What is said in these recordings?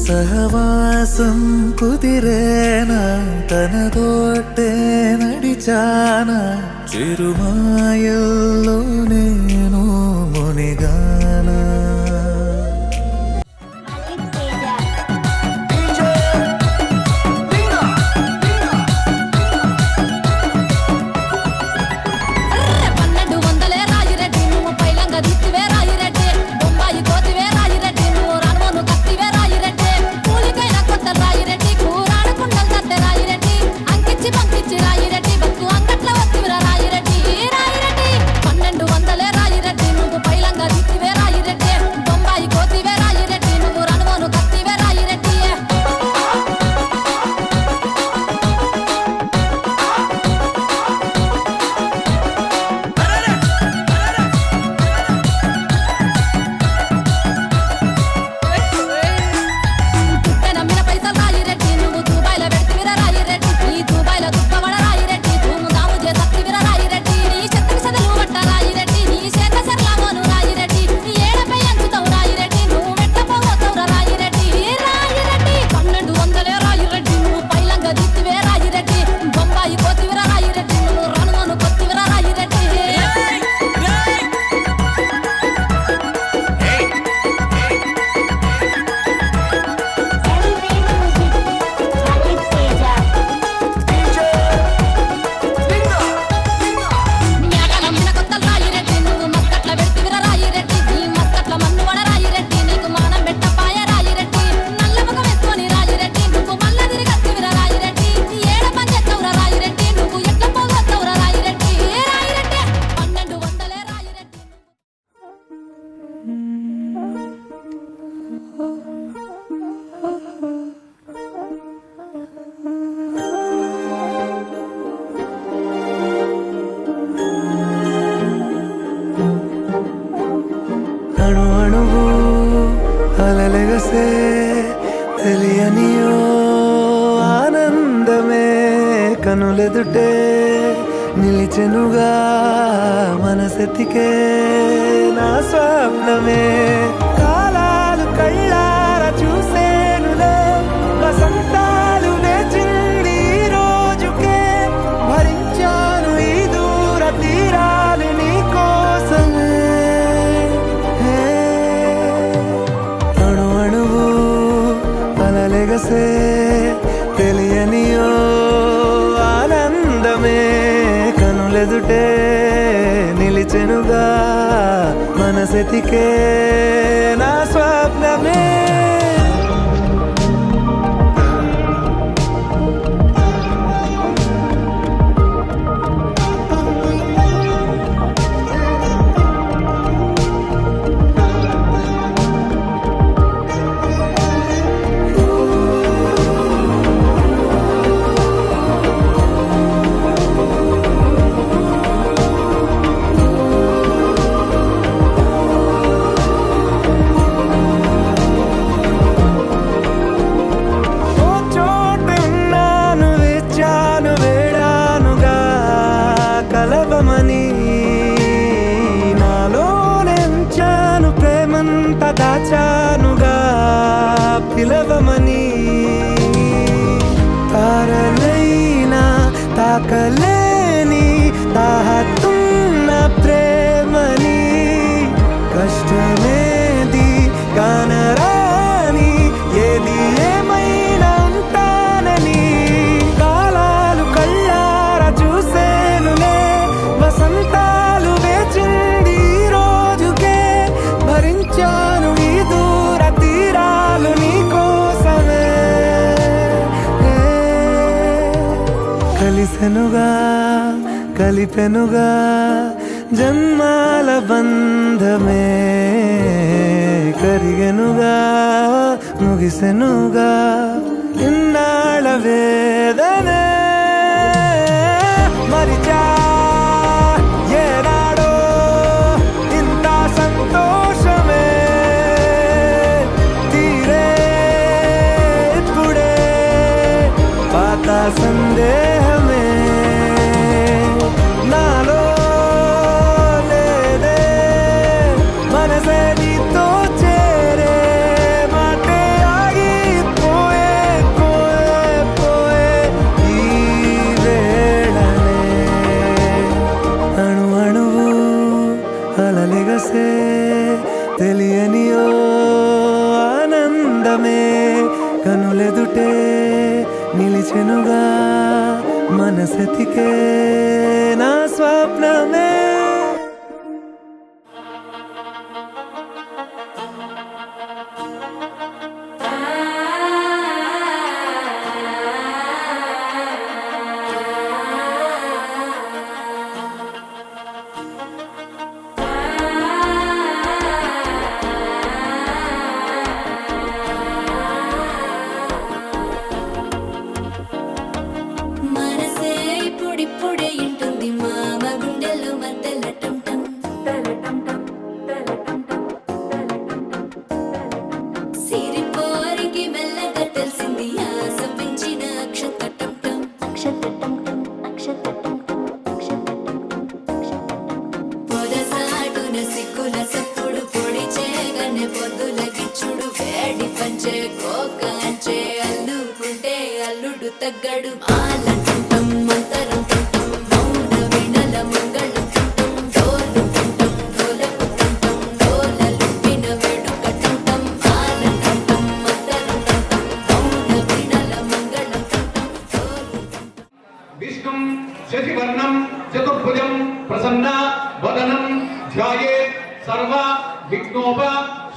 సహవాసం కుదిరేనా తనతోటే నడిచానా చిరుమాయల్లో నేను మునిగానా అలలెగసే తెలియనియో ఆనందమే కనులెదుటే నిలిచెనుగా మనసెతికే నా స్వప్నమే కాలాలు కళ్ళార చూసేనులే వసంతాలు వేచింది ఈ రోజుకే భరించాను ఈ దూర తీరాలు నీ కోసమే అలలెగసే తెలియనియో ఆనందమే కనులెదుటే నిలిచెనుగా మనసెతికే నా స్వప్నమే నాలోనెంచాను ప్రేమంత దాచానుగా పిలవమని తారలైనా తాకలేని తాహతున్న ప్రేమని కష్టమేది కానరాని ఏది ఏమైనా ఉంటానని కాలాలు కళ్ళార చూసేనులే వసంతాలు వేచింది ఈ రోజుకే భరించాను ఈ దూర తీరాలు నీ కోసమే కలిసెనుగా కలిపెనుగా జన్మాల బంధమే కరిగెనుగా ముగిసెనుగా ఇన్నాళ్ళ వేదనే మరిచా ఏనాడో ఇంత సంతోషమే తీరే ఇప్పుడే పాత సందేహమే నాలో లేదే మనసే నీతో చేరే మాటే ఆగిపోయే తెలిసే తెలియని ఓ ఆనందమే కనులెదుటే నిలిచెనుగా మనసెతికే నా స్వప్నమే. ఇప్పుడే ఇంటుంది మామ గుండెల్లో మధ్యల టంటం సిరిపోరికి మెల్లగా తెలిసింది ఆశ పెంచిన అక్షతటం పొదసాటున సిక్కుల సప్పుడు పొడి చేయగానే పొద్దుల గిచ్చుడు వేడి పంచే కోకాంచే అల్లుకుంటే అల్లుడు తగ్గడు ఆలంటుంటం మంతరం విష్ణుం శశివర్ణం చతుర్భుజం ప్రసన్న వదనం ధ్యాయేత్ సర్వ విఘ్నోప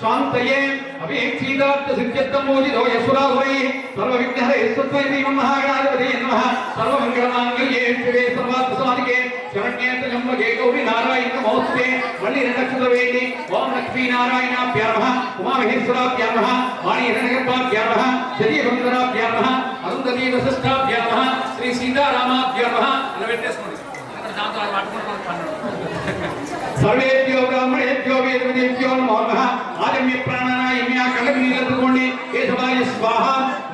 శాంతయే అవేక్షీదార్థ సిద్ధ్యర్థమోజితో యశురాసురై సర్వ విఘ్నహరే సత్వై శ్రీమన్ మహాగణాధిపతయే నమః సర్వ మంగళమాంగళ్యే శివే సర్వార్థ సాధికే శరణ్యే త్ర్యంబకే గౌరీ నారాయణ నమోస్తుతే. మళ్ళీ రెండు అక్షరాలు వేయండి. ఓం లక్ష్మీ నారాయణాభ్యా నమః ఉమామహేశ్వరాభ్యా నమః వాణి హిరణ్యగర్భాభ్యా నమః శతీభంకరాభ్యా నమః అరుంధతీ వశిష్ఠాభ్యా నమః శ్రీ సీతారామాభ్యా నమః అని పెట్టేసుకోండి. సర్వేభ్యో బ్రాహ్మణేభ్యో వేదవిదేభ్యో నమో నమః. ఆజమ్య ప్రాణాయామ్య కళ్ళకి నీళ్ళెత్తుకోండి. కేశవాయ స్వాహ,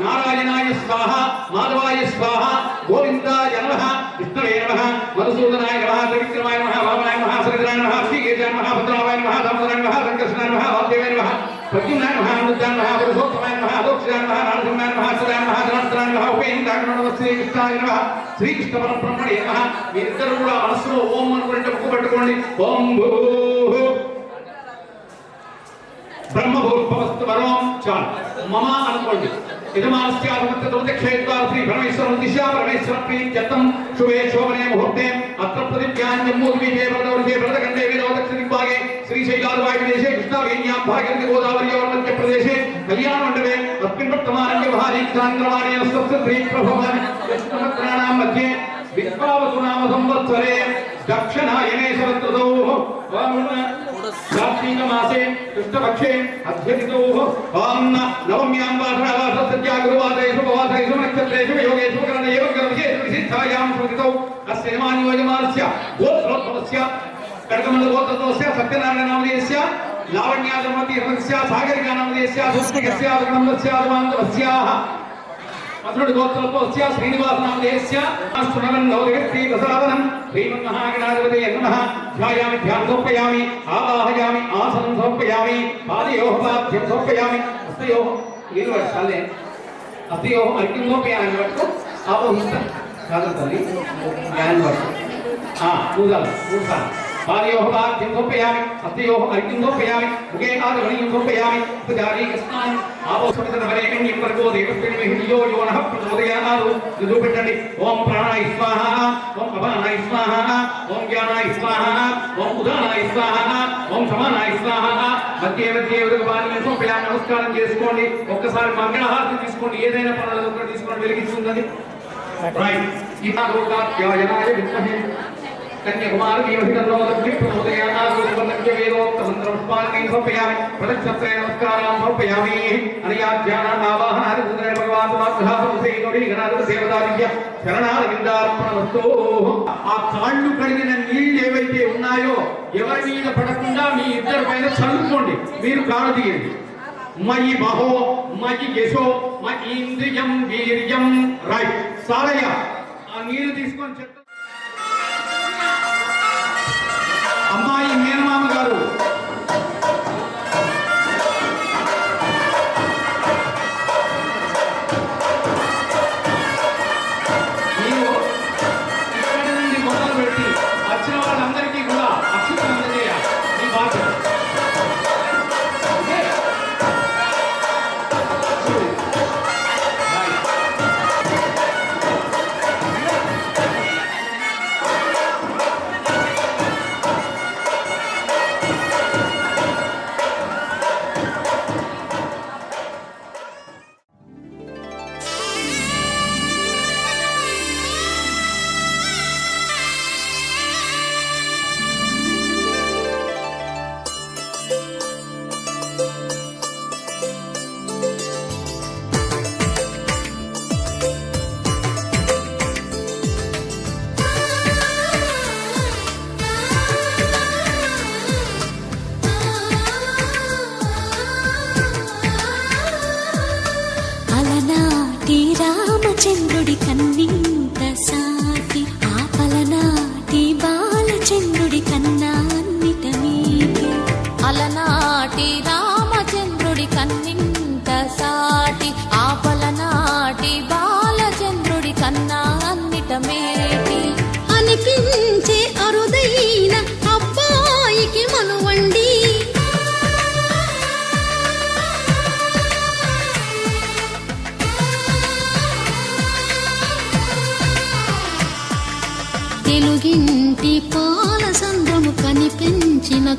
నారాయణాయ స్వాహ, మాధవాయ స్వాహ, గోవిందాయ నమః, విష్ణవే నమః, మధుసూదనాయ నమః, త్రివిక్రమాయ నమః, వామనాయ నమః, సరిద్రాయ నమః, శ్రీకేశాయ నమః, భద్రావాయ నమః, దామోదరాయ నమః, సంకర్షణాయ నమః, వాసుదేవాయ నమః, ప్రద్యుమ్నాయ నమః, అనిరుద్ధాయ నమః, పురుషోత్తమాయ నమః, అదోక్షజాయ నమః, నారసింహాయ నమః, సదాయ నమః, ధనార్దనాయ నమః, ఉపేంద్రాయ నమః, శ్రీకృష్ణాయ నమః, శ్రీకృష్ణ పరబ్రహ్మణే నమః. మీరిద్దరు కూడా మనసులో ఓం అనుకుంటే ముక్కు పట్టుకోండి. ఓం బ్రహ్మభూర్భవస్తు వరోం చాలు. మమ అనుకోండి. యజమానస్యాధిపత్యక్షేత్వార్ శ్రీ పరమేశ్వరం దిశా పరమేశ్వర ప్రీత్యర్థం శుభే శోభనే ముహూర్తే అత్ర ప్రతిజ్ఞాన్యమూర్వీజే వరదవర్షే వరదఖండే వేదోదక్షిణిగ్భాగే శ్రీశైలాదివాయుదేశే కృష్ణావేణ్యాం భాగంతి గోదావర్యోర్ మధ్యప్రదేశే కళ్యాణమండపే అస్మిన్ వర్తమానన్య మహారీక్షాంగ్రవాణేన సప్తశ్రీ ప్రభవాన్ యష్ణమత్రాణాం మధ్యే విశ్వావసు నామ సంవత్సరే దక్షిణాయనే శరదృతౌ కార్తీక మాసే కృష్ణపక్షే అధ్యతితో నవమ్యాం వాసనావాస సత్యా గురువాసరేషు ఉపవాసరేషు నక్షత్రేషు యోగేషు కరణయేవ విశేష విశిష్టాయాం స్మృతితో అస్య యజమాన్యోజమానస్య గోత్రోద్భవస్య కడకమండల గోత్రోద్భవస్య సత్యనారాయణ నామధేయస్య లావణ్యాదమతి హృదస్య సాగరికా నామధేయస్య సూత్రికస్య అదగణందస్య అదమాంతవస్యాః మధురుడి గోత్రోద్భవస్య శ్రీనివాస నామధేయస్య స్మరణోదయశ్రీ ప్రసాదనం శ్రీమన్ మహాగణాధిపతయే నమః. ధ్యాయామి ధ్యానం సమర్పయామి, ఆవాహయామి ఆసనం సమర్పయామి, పాదయోః పాద్యం సమర్పయామి, హస్తయోః నీళ్ళు పట్టాలి, హస్తయోః అర్ఘ్యం సమర్పయామి. పట్టుకో ఆవహిస్తాను కాదు తల్లి జ్ఞానం పట్టు మూడు సార్లు పాదయోః పాద్యం సమర్పయామి, హస్తయోః అర్ఘ్యం సమర్పయామి, ముఖే ఆదమనీయం సమర్పయామి. ఉపచారీకస్నానం ఆవోస్మితనవరేణ్యం వర్గో దేవస్మినియో యోనః ప్రచోదయానాదు నిరూపించండి. ఓం ప్రాణాయ స్వాహ, ఓం అపానాయ స్వాహ, ఓం జ్ఞానాయ స్వాహ, ఓం ఉదానాయ స్వాహ, ఓం సమానాయ స్వాహ. మధ్య మధ్య ఉదకపాలని సమర్పయామి. నమస్కారం చేసుకోండి. ఒక్కసారి మంగళహారతి తీసుకోండి. ఏదైనా పనులు ఒకటి తీసుకోండి, వెలిగిస్తుందని. రైట్. ఈనాథోకాత్యాయనాయ విద్మహే కన్యాకుమారి దీవహితన్నో లక్ష్మీ ప్రచోదయానాదు సువర్ణజ్ఞ వేదోక్త మంత్రపుష్పాన్ని సమర్పయామి. ప్రదక్షిణత్రయ నమస్కారాన్ని సమర్పయామి. అనయా ధ్యానాన్ ఆవాహనాది సుందర భగవాన్ మాతృహాసంసేనోడి గణాధిప దేవతాదివ్య శరణారవిందార్పణమస్తు. ఆ కాళ్ళు కడిగిన నీళ్ళు ఏవైతే ఉన్నాయో ఎవరి మీద పడకుండా మీ ఇద్దరి పైన చల్లుకోండి. మీరు కాళ్ళు తీయండి. మయి మహో మయి యశో మయింద్రియం వీర్యం. రైట్. సారయ్య ఆ నీళ్లు తీసుకొని చెత్త అమ్మాయి మేనమామ గారు మీరు ఇక్కడి నుండి మొదలు పెట్టి వచ్చిన వాళ్ళందరికీ కూడా అక్షింతలు అందజేయాలి. మీ బాధ్యత.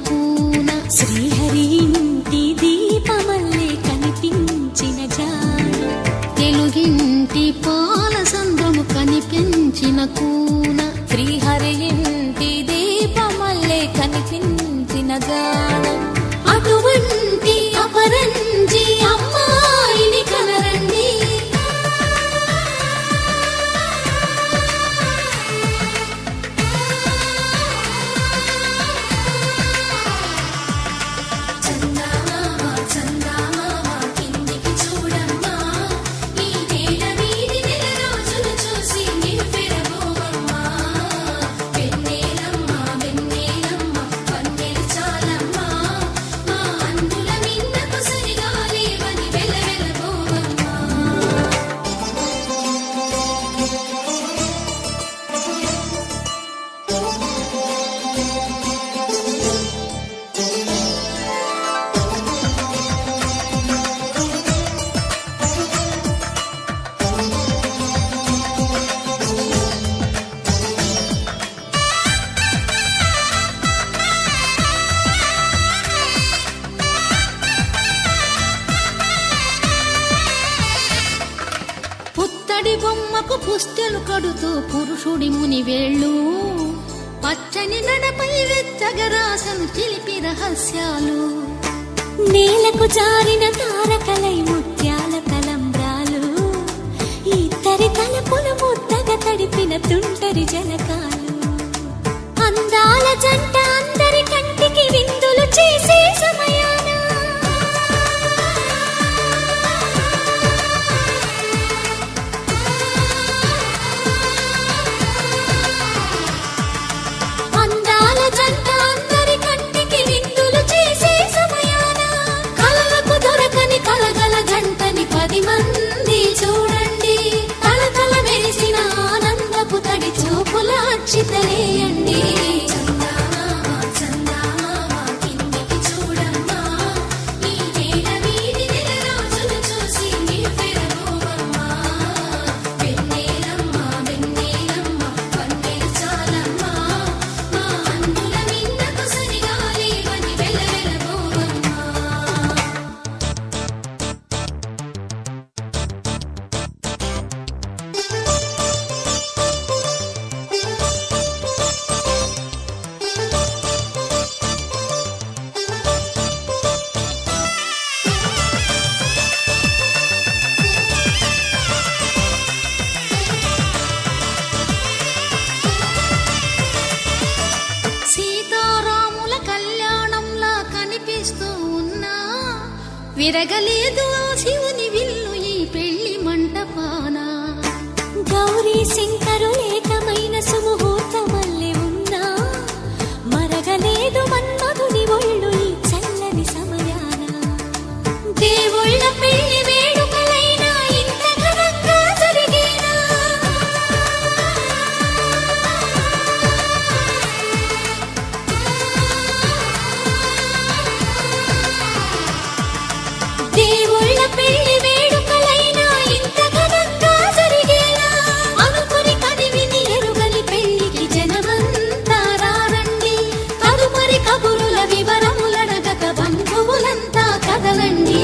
కూన శ్రీహరి ఇంటి దీపమల్లే కనిపించిన జాన తెలుగింటి పాల సంద్రము కనిపించిన కూన శ్రీహరి ఇంటి దీపమల్లే కనిపించిన గానం అటువంటి అపరంజి అమ్మాయిని కనరండి బొమ్మకు పుస్తెలు కడుతూ పురుషుడి ముని వేళ్ళు పచ్చని నడపై వెచ్చగరాసను చిలిపి రహస్యాలు నేలకు జారిన తారకలై ముత్యాల తలంబ్రాలు ఇద్దరి తలపుల ముద్దగా తడిపిన తుంటరి జలకాలు అందాల జంట అందరి కంటికి విందులు చేసే సమయాన మంది చూడండి తలతల మెరిసిన ఆనందపు తడి చూపుల అక్షితలేయండి విరగలేదు శివుని విల్లు ఈ పెళ్లి మంటపాన గౌరీ శంకరు ఏకమైన సుముహూర్తమల్లె ఉన్నా మరగలేదు మన్మధుని ఒళ్ళు ఈ చల్లని సమయాన దేవుళ్ళ పెళ్లి వేడుకలైనా ఇంత ఘనంగా జరిగేనా దేవుళ్ళ పెళ్లి వేడుకలైనా ఇంత ఘనంగా జరిగేలా అనుకుని కదివిని ఎరుగని పెళ్లికి జనమంతా రారండి తదుపరి కబురుల వివరములడగక బంధువులంతా కదలండి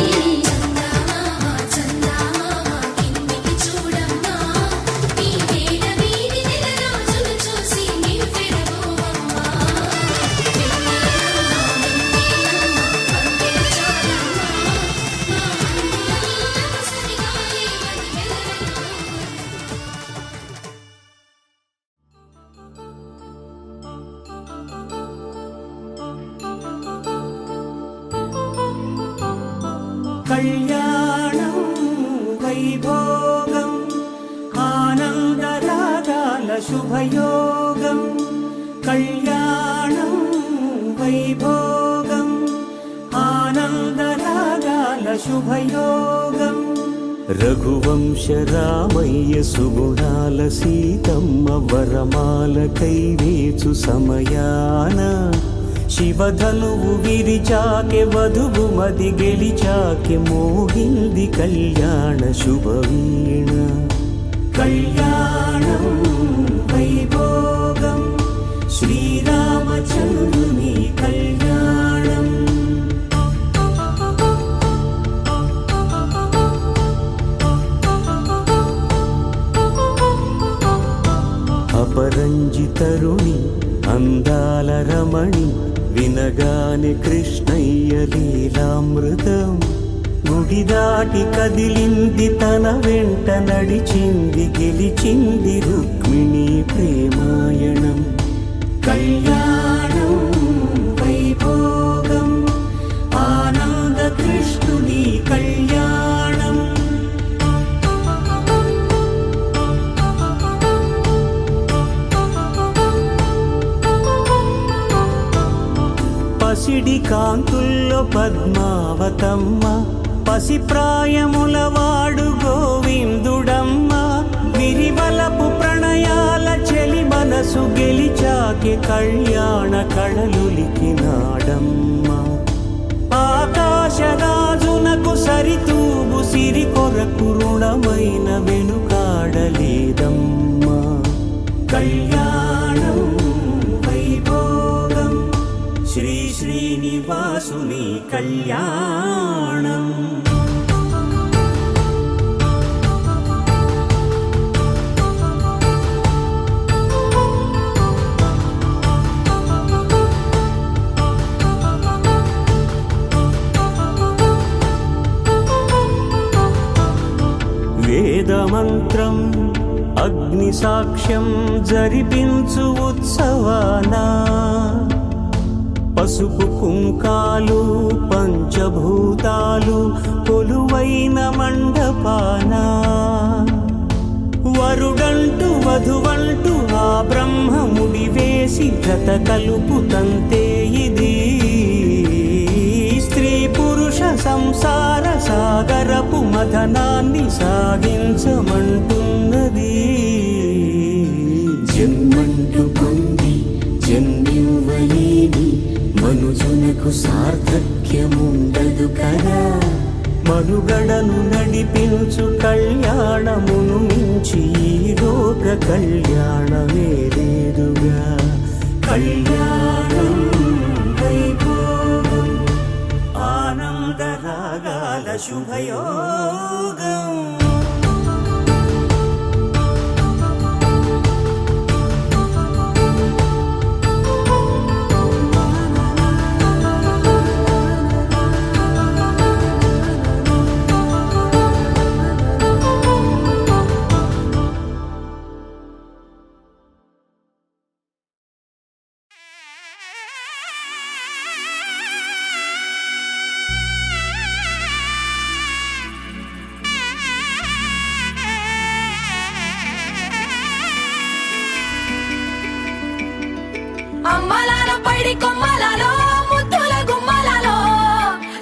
కళ్యాణం వైభోగం ఆనందరాగాల శుభయోగం కళ్యాణం వైభోగం ఆనందరాగాల శుభయోగం రఘువంశ రామయ్య సుగుణాల సీతమ్మ వరమాల కైవేచు సమయాన శివధనువు విరిచాకె వధువు మది గెలిచాకె మోగింది కళ్యాణ శుభవీణ కళ్యాణం వైభోగం శ్రీరామచంద్రుని కళ్యాణం తరుణి అందాల రమణి వినగానే కృష్ణయ్య లీలామృతం గుడి దాటి కదిలింది తన వెంట నడిచింది గెలిచింది రుక్మిణి ప్రేమాయణం కళ్యాణం వైభోగం ఆనంద కృష్ణుని కళ్యాణం పసిడి కాంతుల్లో పద్మావతమ్మ పసిప్రాయముల వాడు గోవిందుడమ్మ విరివలపు ప్రణయాల చెలి మనసు గెలిచాకే కళ్యాణ కళలులికినాడమ్మ ఆకాశరాజునకు సరితూగు సిరి కొరకు రుణమైన వెనుకాడలేదమ్మ కళ్యాణం వైభోగం శ్రీ శ్రీనివాసుని కళ్యాణం వేదమంత్రం అగ్ని సాక్ష్యం జరిపించు ఉత్సవానా పసుపు కుంకాలు పంచభూతాలు కొలువైన మండపాన వరుడంటూ వధువంటూ ఆ బ్రహ్మముడి వేసి జత కలుపుతంతే ఇది స్త్రీ పురుష సంసార సాగరపు మథనాన్ని సాగించమంటున్నది జన్మంటూ పొంది జన్మివ్వలేని మనుజునకు సార్థక్యముండదు కదా మనుగడను నడిపించు కళ్యాణమును మించి ఈ లోక కళ్యాణమే లేదుగా కళ్యాణం వైభోగం ఆనంద రాగాల శుభయోగం అమ్మలాలో పైడి కొమ్మలలో ముద్దుల గుమ్మలలో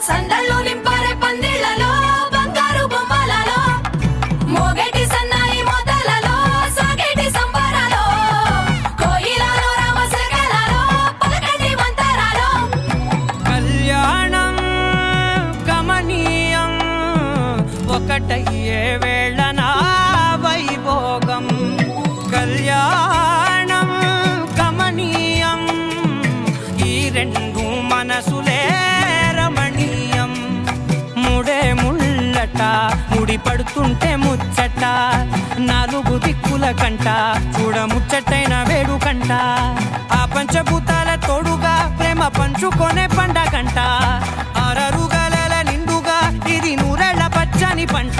సందళ్ళు నింపారే పందిళ్లలో బంగారు బొమ్మలలో మోగేటి సన్నాయి మోతలలో సాగేటి సంబరాలో కోయిలలో రామసగలలో పలకటి మంతరాలో కళ్యాణం గమనీయం ఒకటయ్యే వేళనా వైభోగం కళ్యాణం గమనీయం ఈ రెండు మనసులే రమణీయం ముడే ముళ్ళట ముడి పడుతుంటే ముచ్చట నాలుగు దిక్కుల కంట చూడ ముచ్చటైన వేడుకంట ఆ పంచభూతాల తోడుగా ప్రేమ పంచుకొనే పండగంట ఆరరుగల నిండుగా ఇది నూరెళ్ళ పచ్చని పంట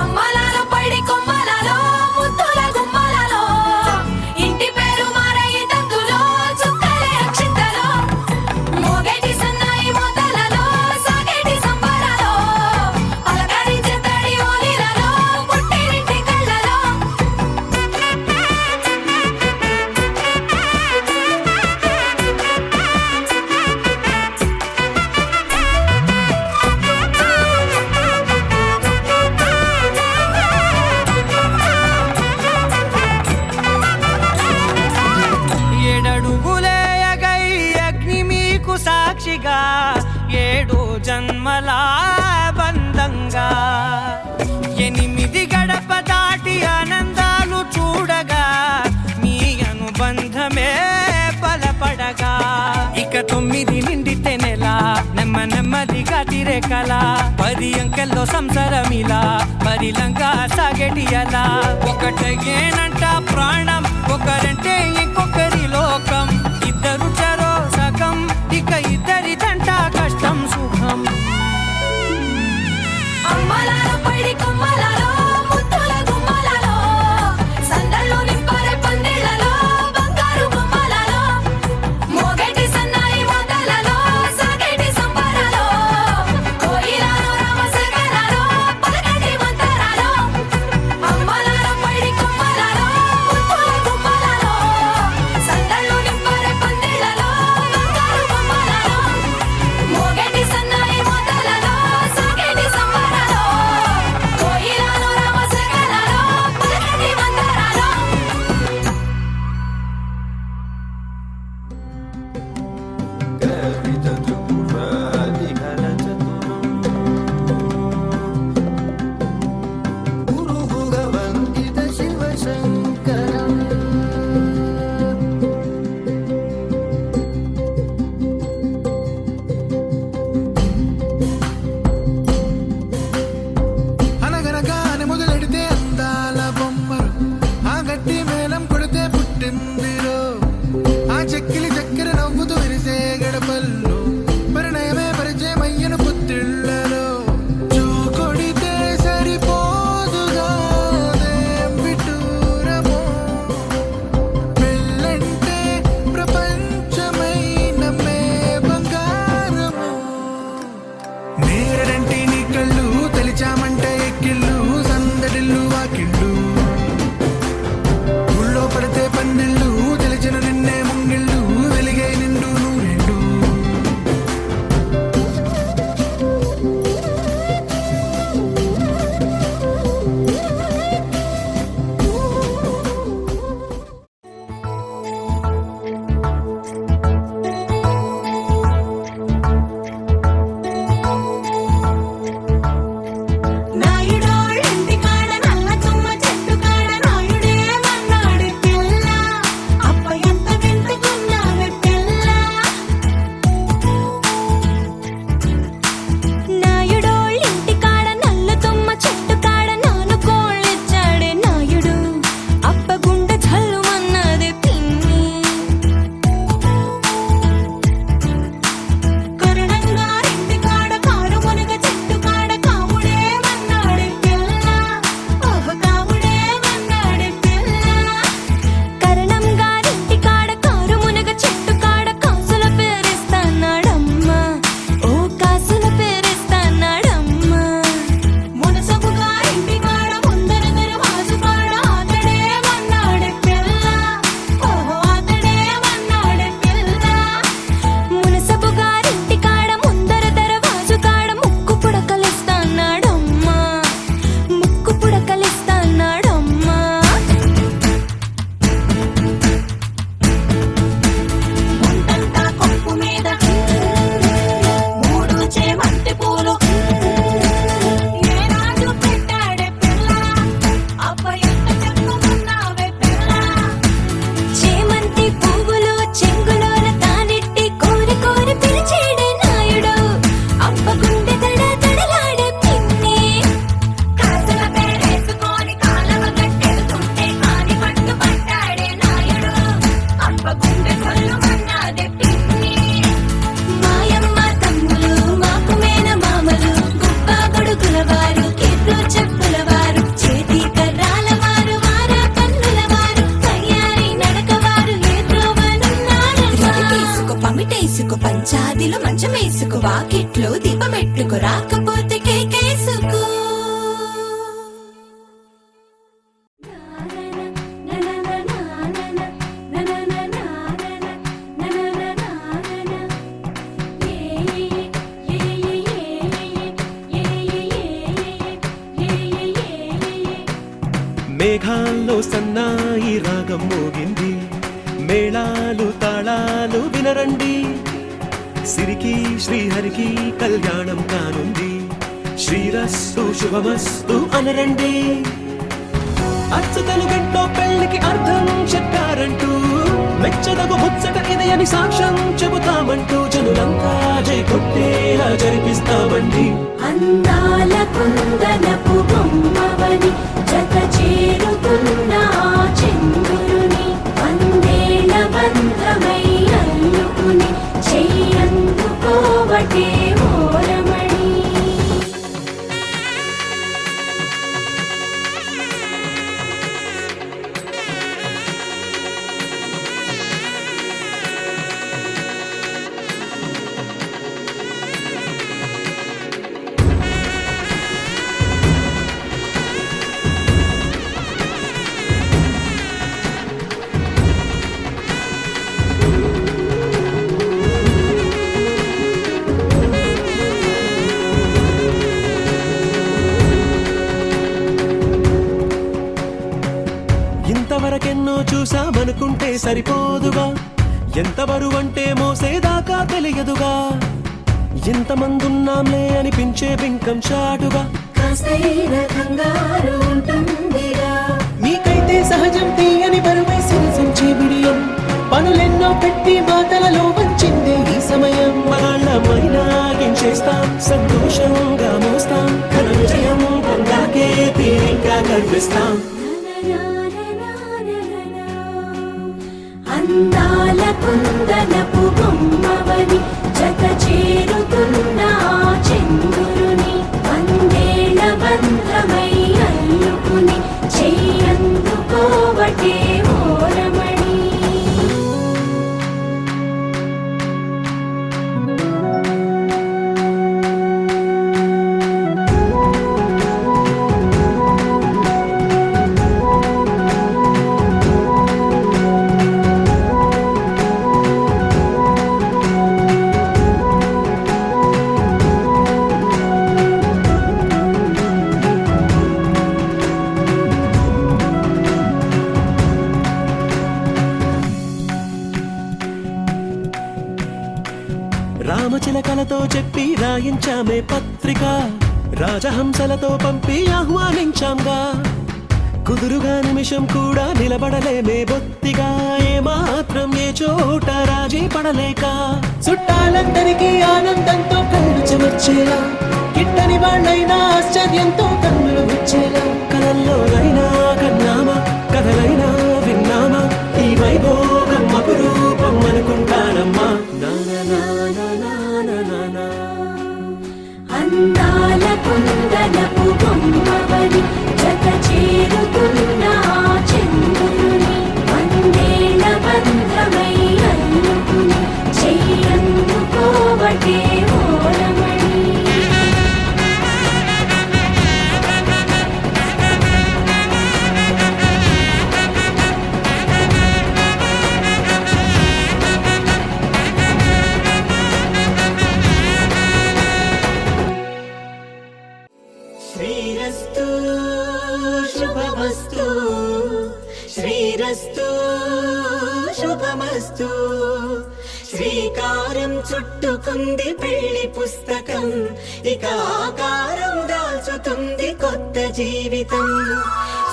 అమ్మలాలో పైడి కొమ్మలలో ముద్దుల గుమ్మలలో ఇంటి పేరు మారయి తందులో చుక్కలే అక్షింతలో మోగేటి సన్నాయి మోతలలో సాగేటి సంబరాలో పలకరించే తడి ఓలిలలో పుట్టినింటి కళ్ళలో ఏడడుగులేయగై అగ్ని మీకు సాక్షిగా 7 జన్మల బంధంగా 8 గడప దాటి ఆనందాలు చూడగా మీ అనుబంధమే బలపడగా ఇక 9 నిండితే నెల నెమ్మదిగా తిరే కల 10 అంకెల్లో సంసారమిలా పరిలంగా సాగేటి అలా ఒకటేనంట ప్రాణం ఒకరంట అంటే ఇంకొకరి లోకం. ఇద్దరు చరో సగం, ఇక ఇద్దరి జంట కష్టం సుఖం. అమ్మలాలో పడి కొమ్మలాలో ముత్తుల గుమ్మలాలో సందళ్ళు నింపారే పందిళ్ళలో బంగారు బొమ్మలాలో మోగేటి సన్నాయి మోతలలో సాగేటి సంబరాలో కోయిలాలో రామశేఖరాలో పలకటి మంతరాలో అమ్మలాలో పడి కొమ్మలాలో ముత్తుల గుమ్మలాలో సందళ్ళు నింపారే పందిళ్ళలో బంగారు బొమ్మలాలో మోగేటి సన్నాయి మోతలలో సాగేటి సంబరాలో కోయిలాలో రామశేఖరాలో పలకటి మంతరాలో అనగనగానే మొదలెడితే అందాల బొమ్మరు ఆ గట్టి మేళం కొడితే పుట్టిందిరో ఆ చెక్కిలి చక్కెర నవ్వుతూ విరిసే గడపల్లో పరిణయమే పరిచయమయ్యను పుత్తిళ్ళలో చూ కొడితే సరిపోదుగా విటూరమో పెళ్ళంటే ప్రపంచమైన మే బంగారమో నేరంటి నీ కళ్ళు తెలిచామంటే ఎక్కిళ్ళు సందడిల్లు వాకిళ్ళు ఊళ్ళో పడితే పందిళ్ళు తెలిచిన నిన్నే ముంగిళ్ళు వెలిగే నిండు నూరెండు నాయుడోళ్ళింటి కాడ నల్ల తుమ్మ చెట్టు కాడ నాయుడే మన్నాడు పిల్ల అప్ప ఎంత వింటుకున్నావే పిల్ల నాయుడోళ్ళింటి కాడ నల్ల తుమ్మ చెట్టు కాడ నాను కోళ్ళిచ్చాడే నాయుడు అప్ప గుండె చల్లుమన్నది పిన్ని కరుణంగా ఇంటి కాడ కారు మునగ చెట్టు కాడ కాముడే మన్నాడే పిల్ల ఓహ కాముడే మన్నాడే పిల్ల కరణం గారింటి కాడ కారు మునగ చెట్టు కాడ కాసుల పేరిస్తాన్నాడమ్మా ఓ కాసుల పేరిస్తాన్నాడమ్మా మునసబుగా ఇంటి కాడ ముందర దరవాజు కాడ అతడే మన్నాడే పిల్ల ఓహో అతడే మన్నాడే పిల్ల మునసబు గారింటి కాడ ముందర దరవాజు కాడ ముక్కు పుడకలిస్తాన్నాడమ్మా ముక్కు పుడకలిస్తాన్నాడమ్మా ముందంతా కొప్పు మీద మూడు చేమంతి పూలు ఏ రాజు పెట్టాడే పిల్ల అప్ప ఎంత చెప్పుకున్నావే పిల్ల చేమంతి పువ్వులు చెంగులోన తానెట్టి కోరి కోరి పిలిచేడే నాయుడు అప్ప గుండె దడ దడలాడే పిన్ని కాసుల పేరేసుకొని కాలవ గట్టెడుతుంటే కాని పట్టు పట్టాడే నాయుడు అప్ప గుండె కొల్లుమన్నాదే పిన్ని మాయమ్మ తమ్ములు మాకు మేన మామలు గుబ్బ గొడుగుల వారు కెర్రు చెప్పుల వారు చేతి కర్రాల వారు వార కన్నుల వారు తయారీ నడక వారు ఏద్రోవనున్నారమ్మా పమిటేసుకో పంచాదిలో మంచమేసుకో వాకిట్లో దీపమెట్టుకు రాకపోతే కేకేసుకో మేఘాల్లో సన్నాయి రాగం మోగింది, మేళాలు తాళాలు వినరండి. సిరికి శ్రీహరికి కళ్యాణం కానుంది, శ్రీరస్తు శుభమస్తు అనరండి. అచ్చతలు గంటో పెళ్లికి అర్థం చెప్పారంటూ, మెచ్చదగు ముచ్చట ఇది అని సాక్ష్యం చెబుతామంటూ, జనులంతా జై కొట్టేలా జరిపిస్తామండి. అందాల కుందనపు బొమ్మవని జత చేరుతున్న ఆ చంద్రుని అనుకుంటే సరిపోదుగా, ఎంత బరువంటే మోసేదాకా తెలియదుగా, ఎంతమందున్నాంలే అనిపించే బింకం చాటుగా, కాస్తైన కంగారు ఉంటుందిగా. మీకైతే సహజం తీయని బరువై సిరసించే బిడియం, పనులెన్నో పెట్టి మాటలలో వంచిందే ఈ సమయం. మగాళ్ళమైనా గించేస్తాం, సంతోషంగా మోస్తాం, ఘన విజయం పొందాకే తీరిగ్గా కనిపిస్తాం. అందాల కుందనపు బొమ్మవని జత చేరుతున్న చంద్రుని వందేళ్ల బంధమై అల్లుకుని చెయ్యందుకోవటే ఓరమణి. రామచిలకలతో చెప్పి రాయించామే పత్రిక, రాజహంసలతో పంపి ఆహ్వానించాంగా, కుదురుగా నిమిషం కూడా నిలబడలేమే బొత్తిగా, ఏమాత్రం ఏ చోట రాజీ పడలేక, చుట్టాలందరికీ ఆనందంతో కళ్ళు చెమర్చేలా, కిట్టని వాళ్ళైనా ఆశ్చర్యంతో కన్నులు వచ్చేలా, కలల్లోనైనా కన్నామా కథలైనా విన్నామా, ఈ వైభోగం అపురూపం అనుకుంటానమ్మా. అందాల కుందనపు బొమ్మవని జత చేరుతున్న చంద్రుని వందేళ్ల బంధమై అల్లుకుని చెయ్యందుకోవటే ఓరమణి. శ్రీరస్తు శుభమస్తు, శ్రీరస్తు శుభమస్తు, శ్రీకారం చుట్టుకుంది పెళ్లి పుస్తకం, ఇక ఆకారం దాల్చుతుంది కొత్త జీవితం.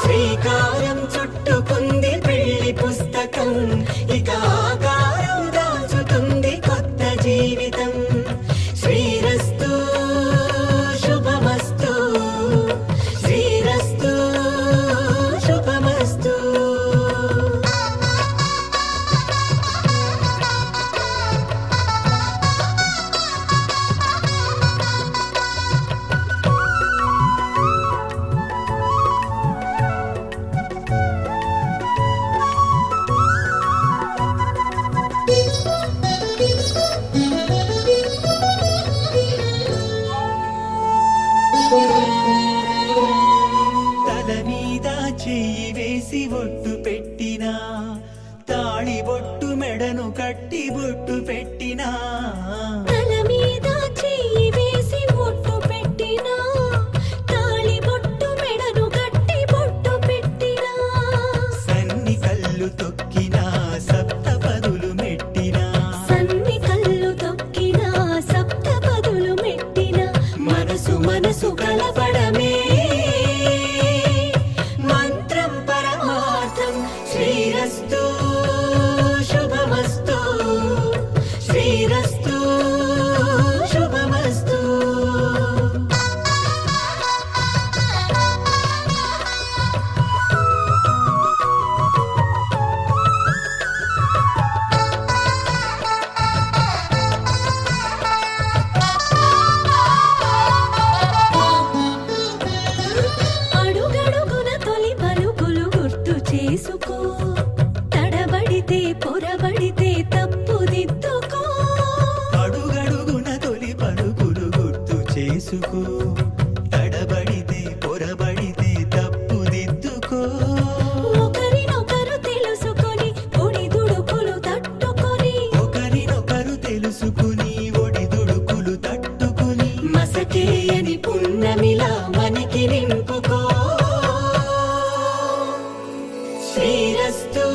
శ్రీకారం చుట్టుకుంది పెళ్లి పుస్తకం, ఇక ఆకారం దాల్చుతుంది కొత్త జీవితం. శ్రీరస్తు శుభమస్తు, శ్రీరస్తు శుభమస్తు. తల మీద చెయ్యి వేసి ఒట్టు పెట్టినా, తాళి బొట్టు మెడను కట్టి బొట్టు పెట్టినా, తల మీద చెయ్యి వేసి ఒట్టు పెట్టినా, తాళి బొట్టు మెడను కట్టి బొట్టు పెట్టినా, సన్ని కళ్ళు తొక్కినా సప్త పదులు మెట్టినా, సన్ని కళ్ళు తొక్కినా సప్త పదులు మెట్టినా, మనసు మనసు కలపడమే మంత్రం పరమార్థం. శ్రీరస్తు శుభమస్తు, శ్రీరస్తు శుభమస్తు. అడుగడుగున తొలి పలుకులు గుర్తు చేసుకో, తడబడితే పొరబడితే తప్పుదిద్దుకో. అడుగడుగున తొలి పలుకులు గుర్తు చేసుకో, తడబడితే పొరబడితే తప్పుదిద్దుకో. ఒకరినొకరు తెలుసుకొని ఒడిదుడుకులు తట్టుకొని, ఒకరినొకరు తెలుసుకుని ఒడిదుడుకులు తట్టుకుని, మసకేయని పున్నమిలా మనకి నింపుకో. శ్రీరస్తు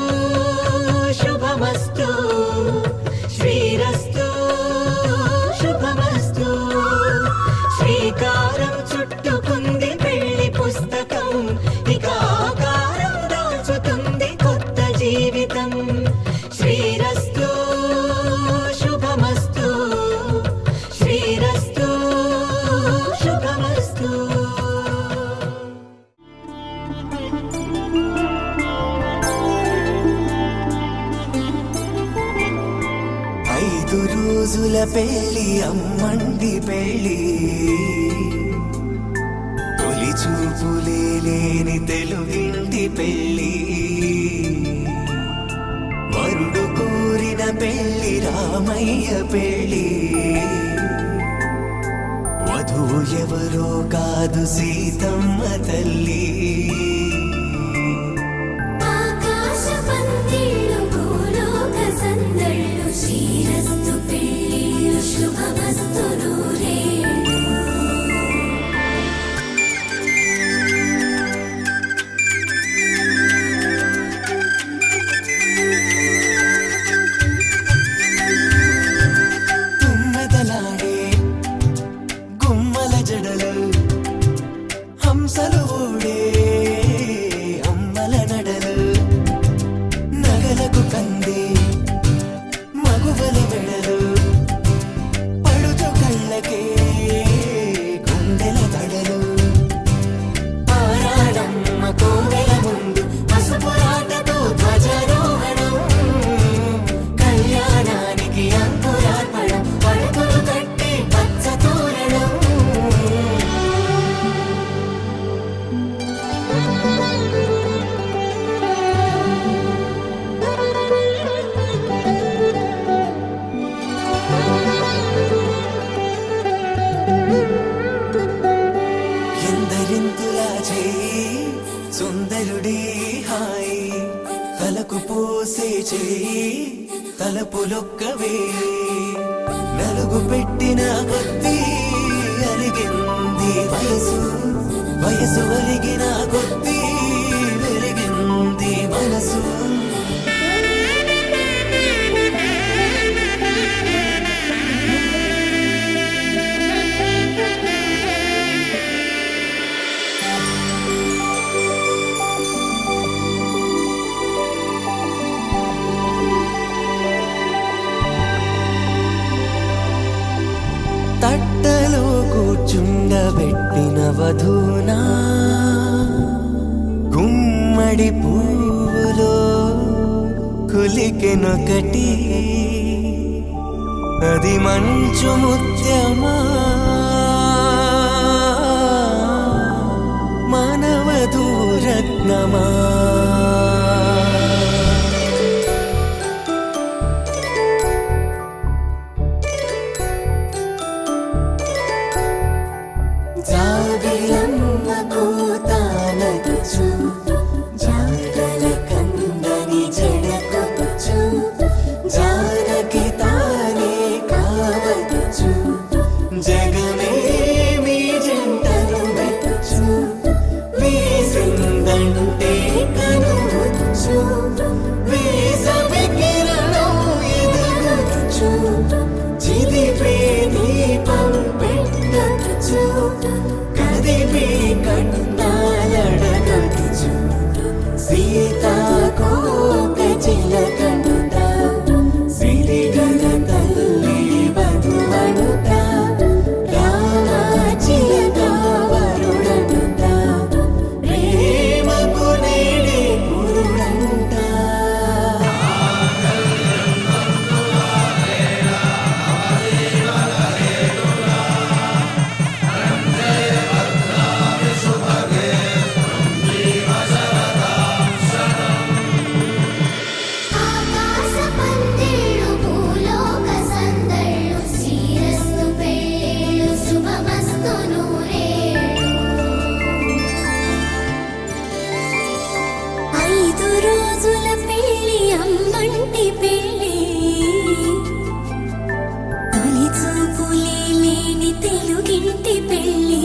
రోజుల పెళ్ళి అమ్మండి పెళ్ళి తొలి చూపులే లేని తెలుగింటి పెళ్ళి వరుడు కోరిన పెళ్ళి రామయ్య పెళ్ళి వధువు ఎవరో కాదు సీతమ్మ తల్లి ఆకాశ పందిళ్ళు భూలోక సందళ్ళు శ్రీరస్తు పెళ్ళిళ్ళు శుభమస్తు నూరేళ్ళు తుమ్మెదలాడే గుమ్మల జడలు హంసలు ఊడే అమ్మల నడలు నగలకు కంది మగువల మెడలు పడుచు కళ్ళకే గుండెల తడలు ఆరాడమ్మ కోవెల ముందు పసుపురాటతో ధ్వజారోహణం కళ్యాణానికి అంకురార్పణం పడుకులు కట్టి పచ్చ తోరణం ఎందరింతులా చేయి సుందరుడి హాయి తలకు పోసే చేయి తలపులొక్కవే నలుగు పెట్టిన కొద్దీ అలిగింది వయసు వయసు అలిగిన కొద్దీ వెలిగింది మనసు తట్టలో కూర్చుండబెట్టిన వధూనా గుమ్మడి పువ్వులో కులికెనొకటి అది మంచు ముత్యమా మానవధూరత్నమా జాబిలమ్మ కూతానటుచు జాగల కందని జడకొచ్చు జానకి తానే కావటుచు జగమే మీ జంటను మెచ్చు వీసిందంటే కనువచ్చు వీసవి కిరణం ఎదుగుచు చిదిపే దీపం పెట్టచ్చు కదిపి కండాలడగచ్చు సీతాకోక చిలకనుట సిరిగల తల్లి వధువనుట రామాచిలక వరుడనుట ప్రేమకు నేడే పురుడంట ఆకాశ పందిళ్ళు భూలోక సందళ్ళు శ్రీరస్తు పెళ్ళిళ్ళు శుభమస్తు నూరేళ్ళు 5 రోజుల పెళ్ళి అమ్మంటి పెళ్ళి తొలి చూపులే లేని తెలుగింటి పెళ్ళి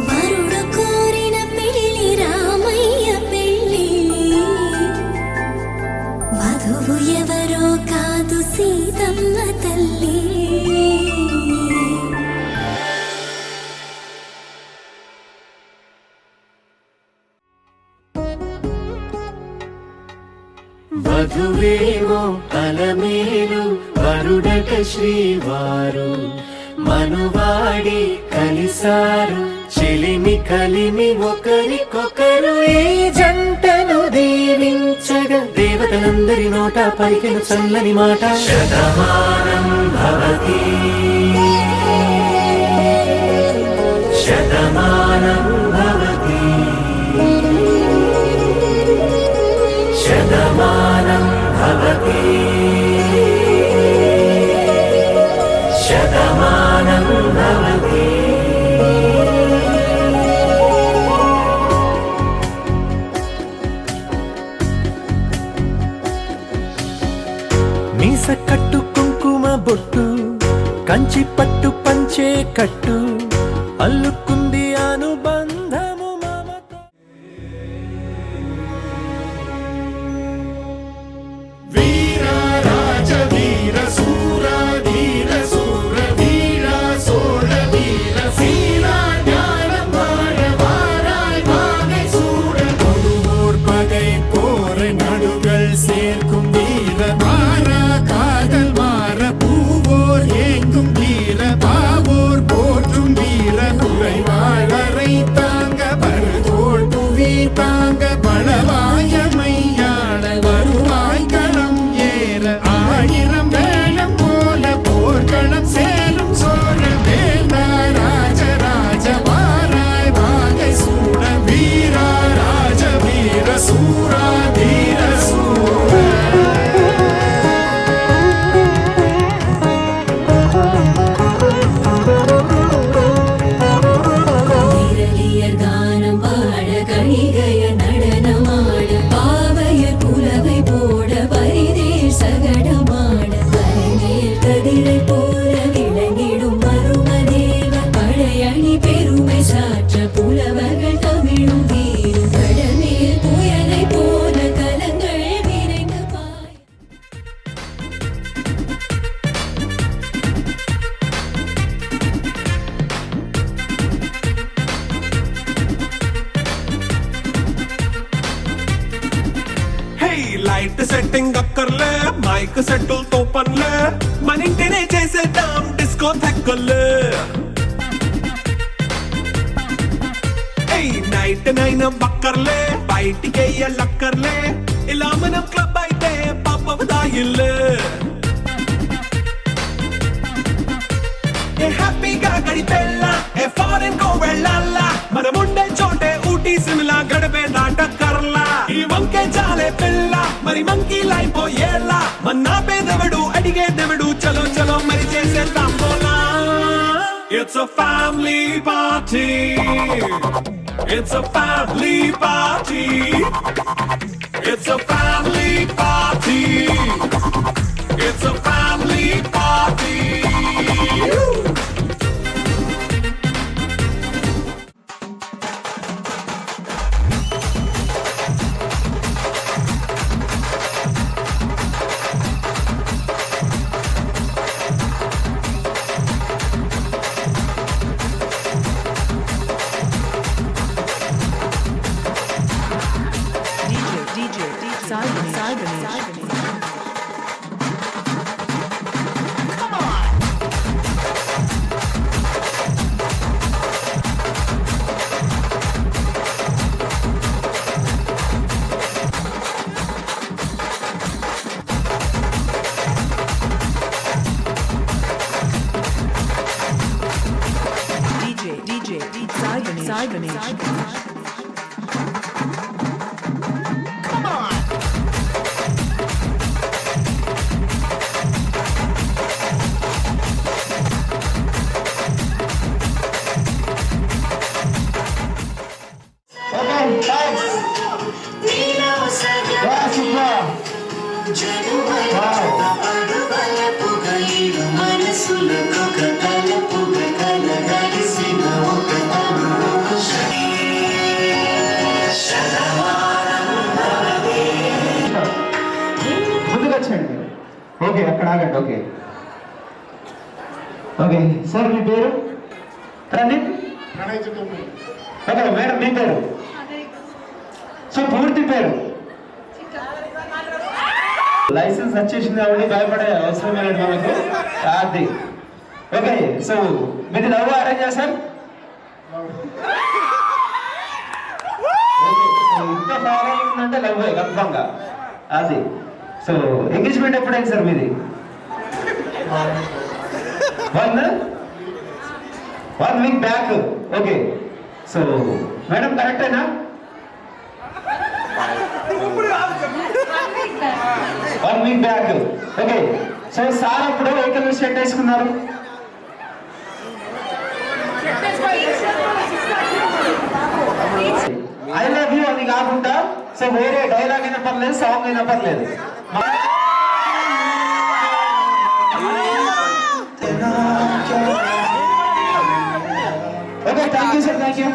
వరుడు కోరిన పెళ్ళి రామయ్య పెళ్ళి వధువు ఎవరో కాదు సీతమ్మ తల్లి వధువేమో అలమేలు వరుడట శ్రీవారు మనువాడి కలిసారు చెలిమి కలిమి ఒకరికొకరు ఈ జంటను దీవించగా దేవతలందరి నోట పలికిన చల్లని మాట శతమానం భవతి శతమానం భవతి శతమానం భవతి శతమానం భవతి. మీస కట్టు కుంకుమ బొట్టు కంచి పట్టు పంచే కట్టు అల్లుకుంది అనుబంధము మమత. వీర రాజ వీర సూర ధీర సూర వీర சோழ வீர சீர ஞான வாழ வாராய் வாகை சூட கொடுவோர் பகை போர் நடுகள் சேர்க்கும் வீர மாறா காதல் மாற பூவோர் ஏங்கும் வீர பாவோர் போற்றும் வீர குறைவாளரை தாங்க பருதோள் புவி தாங்க பலவாயமையாள வருவாய் களம் ஏற ஆயிரம் வேளம் போல போர்க்களம் சேரும் சோழ வேந்தா ராஜ ராஜ வாராய் வாகை சூட வீரா ராஜ வீர சூரா தீர சூர. விரலியர் கானம் பாட கணிகைய நடனமாட பாவையர் புலவை போட பரிதேர் சகடமாட கலைமேல் கதிரை போல விளங்கிடும் மருமதேவ பழையணி பெருமை சாற்ற புலவர்கள் தமிழும் வீரும் கடமேல் புயலை போல கலங்கள் விரைந்து பாய். హే లైట్ సెట్టింగ్ అక్కర్లే మైక్ సెట్టులతో పనులే మన ఇంటినే చేసేద్దాం డిస్కో థెక్కలే నైట్ నైన్ బక్కర్లే బయటికి లక్కర్లే ఇలా మనం క్లబ్ అయితే పాపదాయిల్లే హ్యాపీగా గడిపెళ్ళా ఏ ఫారెన్ కో వెళ్ళాలా మనముండే చోటే ఊటీ సిమ్లా గడిపే నాటకర్లా ఈ వంకే చాలే పిల్ల మరి మంకీ లైపోయేలా మన్నా పేదవడు అడిగేదెవడు చలో చలో మరి చేసేద్దాం బోలా. It's a family party. It's a family party. It's a family party. It's a family party. Okay అక్కడ ఆగండి. ఓకే ఓకే సార్ మీ పేరు రండి. ఓకే మేడం మీ పేరు సో పూర్తి పేరు లైసెన్స్ వచ్చేసింది కాబట్టి భయపడే అవసరం లేదు మనకు. అది ఓకే సో మీది లవ్ అరేంజ్ సార్? ఇంత ఫాలోయింగ్ అంటే లవ్ కన్ఫర్మ్ గా అది. సో ఎంగేజ్మెంట్ ఎప్పుడైంది సార్ మీది? 1 week back. Okay so madam కరెక్టేనా? 1 week back. Okay so sir అప్పుడు ఏ కలర్ షర్ట్ వేసుకున్నారు? ఐ లవ్ యూ అని కాకుండా సో వేరే డైలాగ్ అయినా పర్లేదు, సాంగ్ అయినా పర్లేదు. Okay thank you sir, thank you.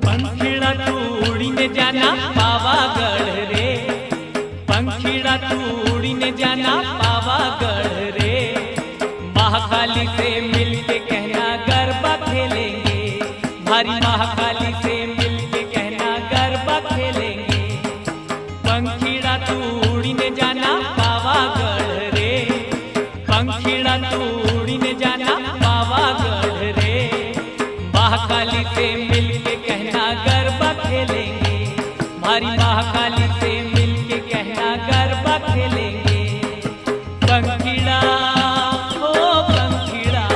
पंखीड़ा तू उड़ीने जाना पावागढ़ रे, पंखीड़ा तू उड़ीने जाना पावागढ़ रे, महाकाली से मिलके कहना गरबा खेलेंगे, भारी महाकाली से मिलके कहना गरबा खेलेंगे, पंखीड़ा तू उड़ीने जाना पावागढ़ रे, पंखीड़ा तू उड़ीने जाना पावागढ़ रे, महाकाली से मिलके कहना गरबा खेलेंगे, भारी महाकाली से मिलके कहना गरबा खेलेंगे, पंखीड़ा हो पंखीड़ा,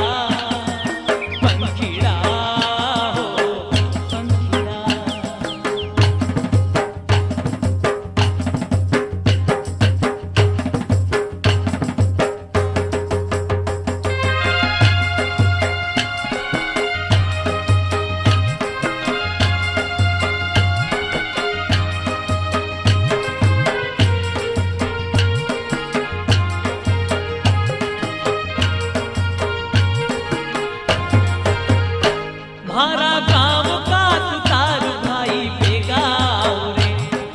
पंखीड़ा हो पंखीड़ा. मारा गाँव का तुतार भाई बेगाव रे,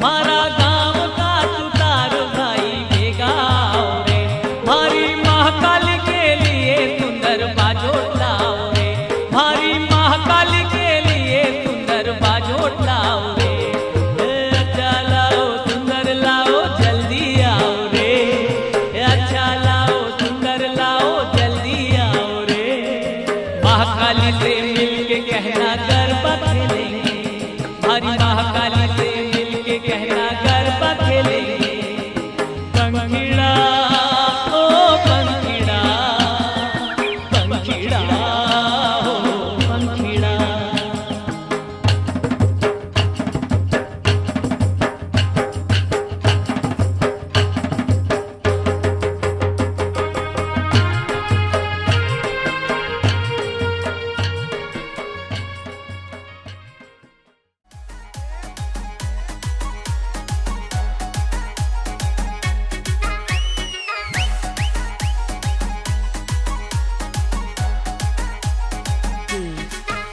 मारा गाँव का तुतार भाई बेगाव रे, भारी महाकाली के लिए सुंदर बाजोट लाओ रे, भारी महाकाली के लिए सुंदर बाजोट लाओ रे, अच्छा लाओ सुंदर लाओ जल्दी आओ रे, अच्छा लाओ सुंदर लाओ जल्दी आओ रे, महाकाली से मिलके कहना गरबा खेलेंगे, भारी महाकाली से मिलके कहना गरबा खेलेंगे, पंखीड़ा ओ पंखीड़ा, पंखीड़ा हो पंखीड़ा.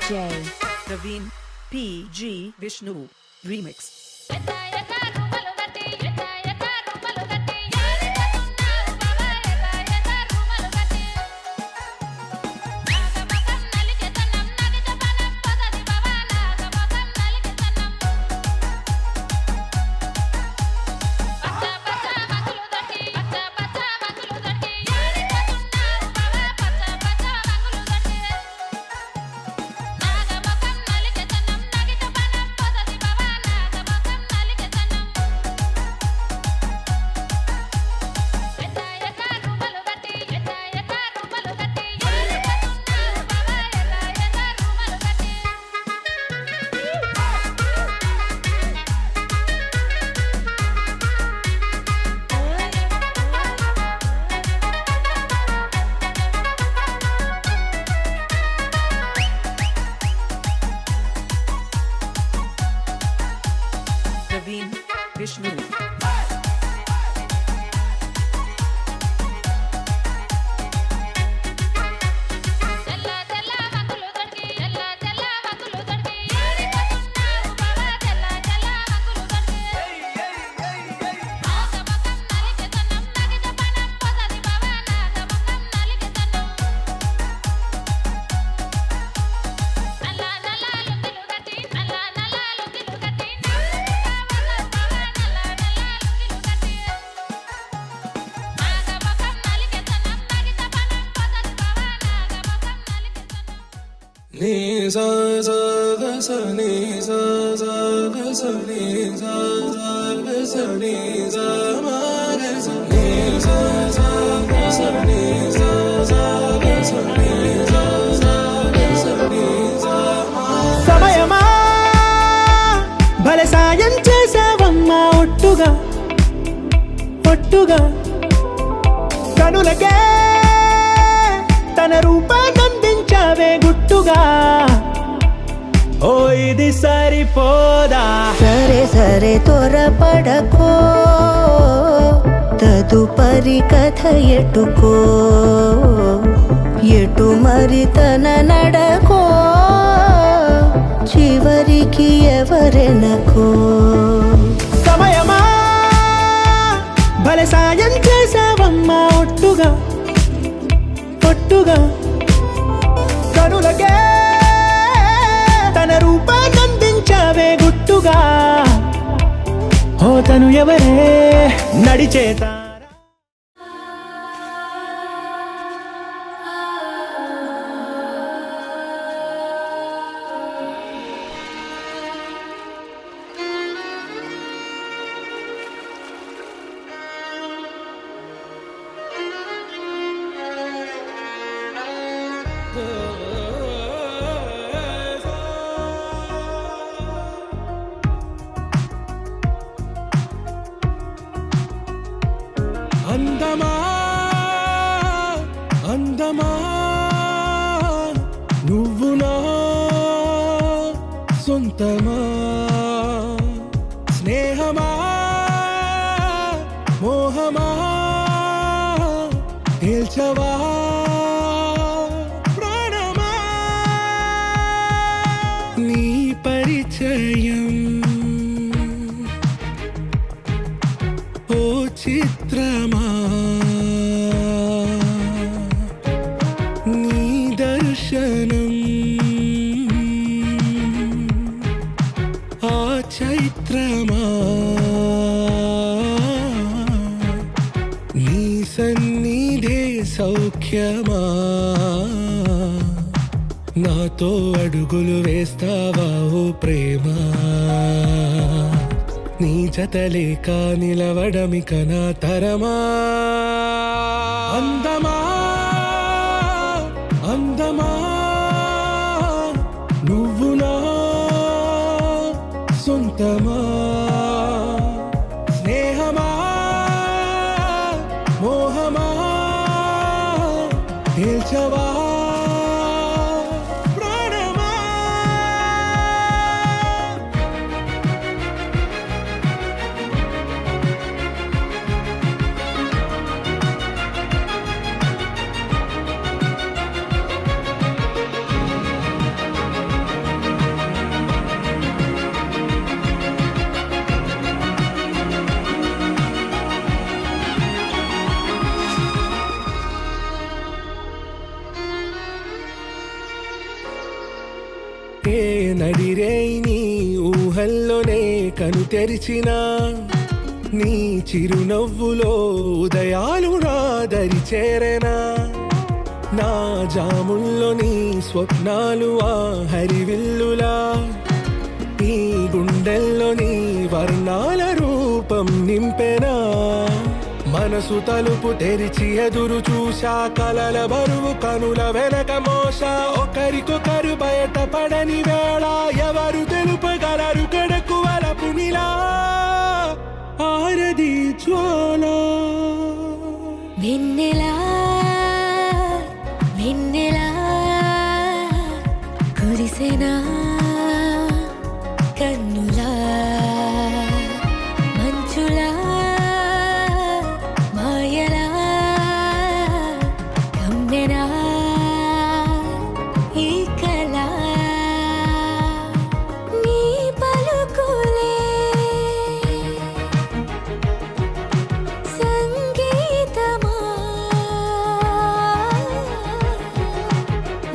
DJ Praveen PG Vishnu Remix. Praveen Vishnu. సమయమా భలే సాయం చేసావమ్మా ఒట్టుగా ఒట్టుగా కనులకే తన రూపాన్నందించావే గుట్టుగా ఓ ఇది సరిపోదా సరే సరే త్వరపడకో తదుపరి కథ ఎటుకో ఎటు మరి తన నడకో చివరికి ఎవరెనకో సమయమా భలే సాయం చేసావమ్మా ఒట్టుగా ఒట్టుగా కనులకే తన రూపాన్నందించావే గుట్టుగా ఓ తను ఎవరే నడిచేత అందమా అందమా నువ్వు నా సొంతమా స్నేహమా మోహమా తేల్చవా ప్రాణమా నీ పరిచయం ఓ చిత్రమా నీ దర్శనం ఆ చైత్రమా నీ సన్నిధే సౌఖ్యమా నాతో అడుగులు వేస్తావా ఓ ప్రేమా నీ జతలేక నిలవడమిక నా తరమా అందమా అందమా నువ్వు నా సొంతమా స్నేహమా మోహమా తేల్చవా ప్రాణమా నడిరే నీ ఊహల్లోనే కను తెరిచిన నీ చిరునవ్వులో ఉదయాలు నా దరి చేరెనా నా జాముల్లో నీ స్వప్నాలు ఆ హరివిల్లులా ఈ గుండెల్లో నీ వర్ణాల రూపం నింపెనా మనసు తలుపు తెరిచి ఎదురు చూశా కలల బరువు కనుల వెనక మోసా ఒకరికొకరు బయట పడని వేళ ఎవరు తెలుపగలరు కడకు వలపు నిలా ఆరది జ్వాల వెన్నెలా వెన్నెలా కురిసెనా కన్నులా మంచులా మాయలా కమ్మెనా ఈ కళ నీ పలుకులే సంగీతమా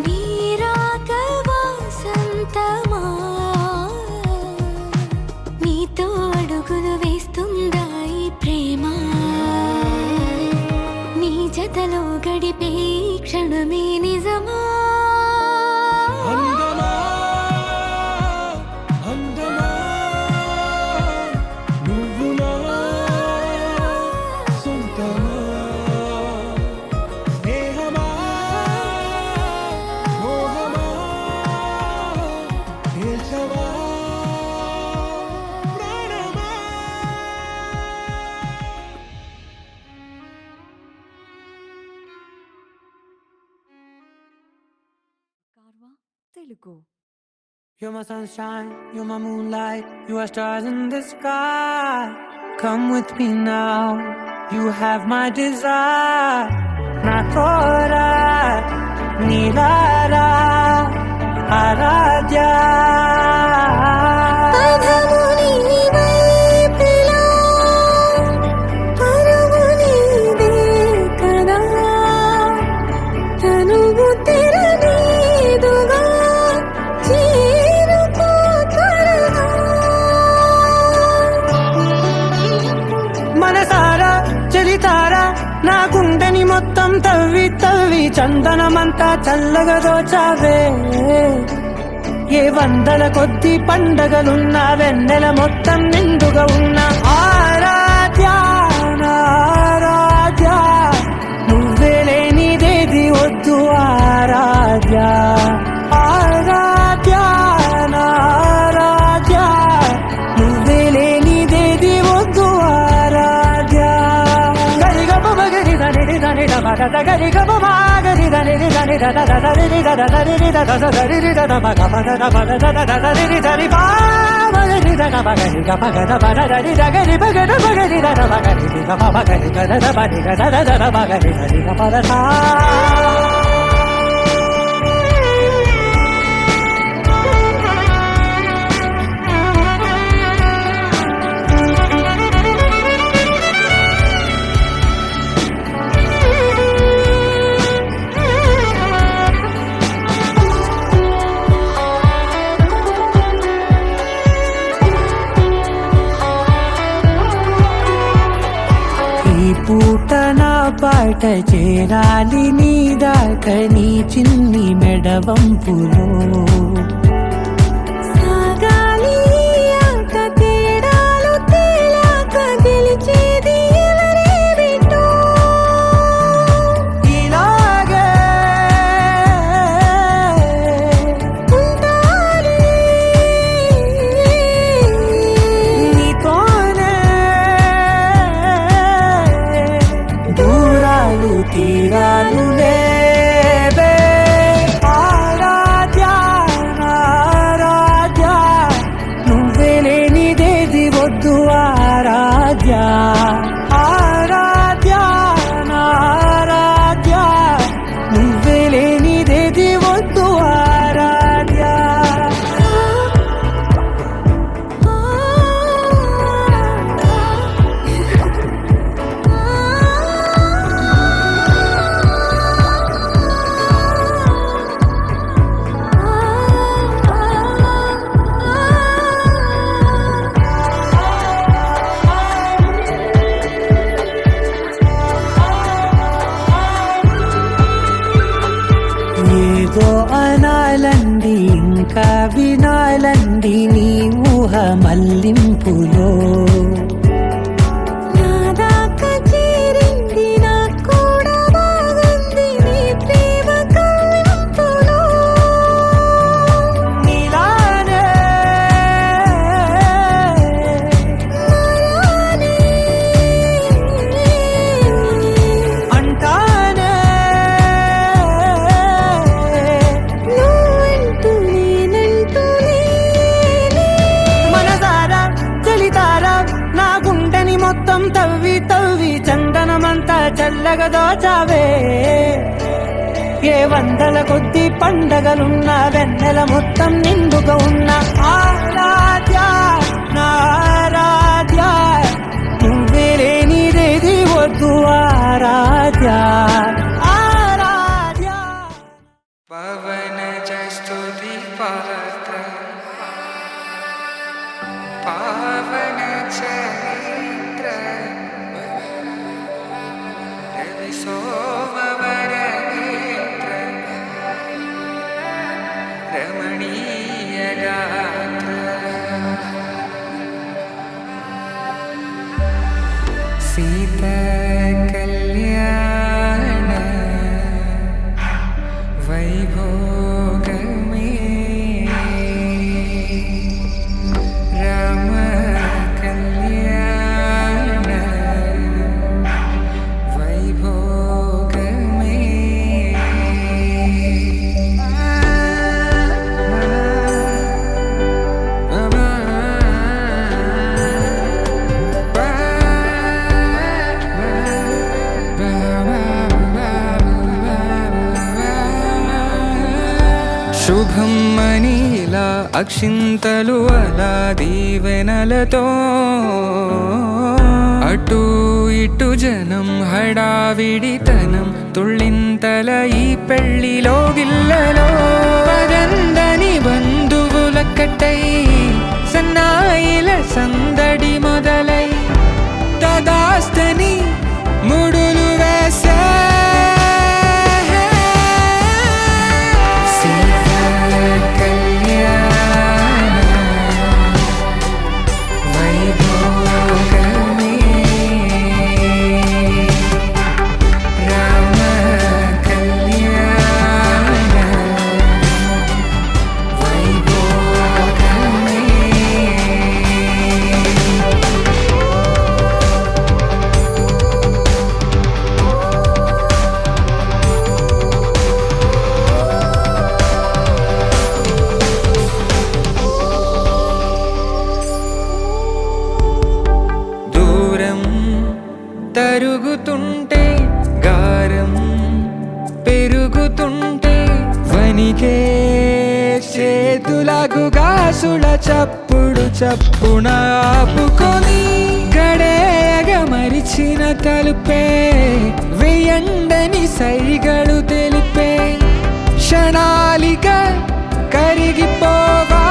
నీ రాక వాసంతమా నీతో అడుగులు వేస్తుందా ఈ ప్రేమ నీ జతలో గడిపే క్షణమే నిజమా అందమా You're my sunshine, you're my moonlight, you are stars in the sky. Come with me now, you have my desire. Nakora, Nilara, Aradya. పదము నీ వైపులా, పరుగు నీదే కదా, తనువు తెరనీదుగా, చేరుకో త్వరగా. మనసారా చలితారా నా గుండెని మొత్తం తవ్వి తవ్వి చందనమంతా చల్లగా దోచావే. ఏ వందల కొద్ది పండగలున్న వెన్నెల మొత్తం నిండుగా ఉన్న ఆరాధ్య ఆరాధ్య, నువ్వే లేనిదేది వద్దు ఆరాధ్య ఆరాధ్య ఆరాధ్య, నువ్వే లేనిదేది వద్దు ఆరాధ్య. గరిగమ మగరి దని దని దమగ గరిగమ మాగరి దని దని దద దరి దద దరి దద దరి దద మగ మగ మగ దద దరి దరి బా మగరి దద మగరి గమగ దద దరి దగరి మగ మగరి దద మగరి గమ మగరి దద బరి దద దద మగరి దరి గమ దద. ఈ పూట నా పాట చేరాలి నీ దాకా నీ చిన్ని మెడవంపులో. సాగాలి ఆట తేడాలు తేలాక గెలిచేది ఎవరేమిటో. ఇలాగే ఉంటాలి నీతోనే దూరాలు తీరాలు లేవే. ఆరాధ్య ఆరాధ్య, నువ్వే లేనిదేది వద్దు ఆరాధ్య ఆరాధ్య ఆరాధ్య, నువ్వే లేనిదేది వద్దు ఆరాధ్య. ఏదో అనాలండి ఇంకా వినాలండి నీ ఊహ మల్లింపులో. నా దాకా చేరింది నాకు కూడా బాగుంది నీ ప్రేమ కవింపులో. నీలానే నాలానే అంటానే నువ్వంటూ నేనంటూ లేనే. మనసారా చలితారా నా గుండెని మొత్తం తవ్వి తవ్వి చందనమంతా చల్లగా దోచావే. ఏ వందల కొద్ది పండగలున్న వెన్నెల మొత్తం నిండుగా ఉన్న ఆరాధ్య నా ఆరాధ్య, నువ్వే లేనిదేది వద్దు ఆరాధ్య ఆరాధ్య. పవన జస్తుతి పాత్ర పావన చరిత్ర రవి సోమవర నేత్ర రమణీయ గాత్ర సీత కళ్యాణ వైభోగమే రామ కళ్యాణ వైభోగమే. అక్షింతలు అలా దీవెనలతో అటు ఇటు జనం హడావిడితనం తుళ్ళింతల ఈ పెళ్లిలో గిల్లలో పదందని బంధువుల కట్టై సన్నాయిల సందడి మొదలై తదాస్తని ముడులు వేసే తరుగుతుంటే గారం పెరుగుతుంటే వనికే చేతులకు గాసుల చప్పుడు చప్పున ఆపుకొని గడేగ మరిచిన తలుపే వెయ్యండని సైగడు తెలిపే క్షణాలిక కరిగిపోవా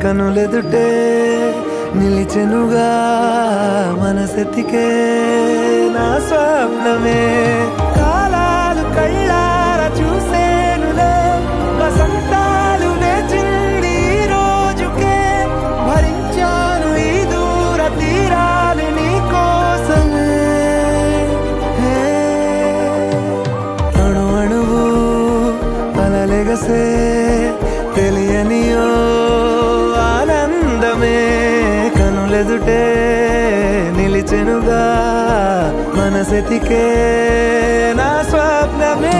కనులెదుటే నిలిచెనుగా మనసెతికే నా స్వప్నమే కాలాలు కళ్ళార చూసేనులే వసంతాలు వేచింది ఈ రోజుకే భరించాను ఈ దూర తీరాలు నీ కోసమే అణు అణువు అలలెగసే తెలియనియో ఆనందమే కనులెదుటే నిలిచెనుగా మనసెతికే నా స్వప్నమే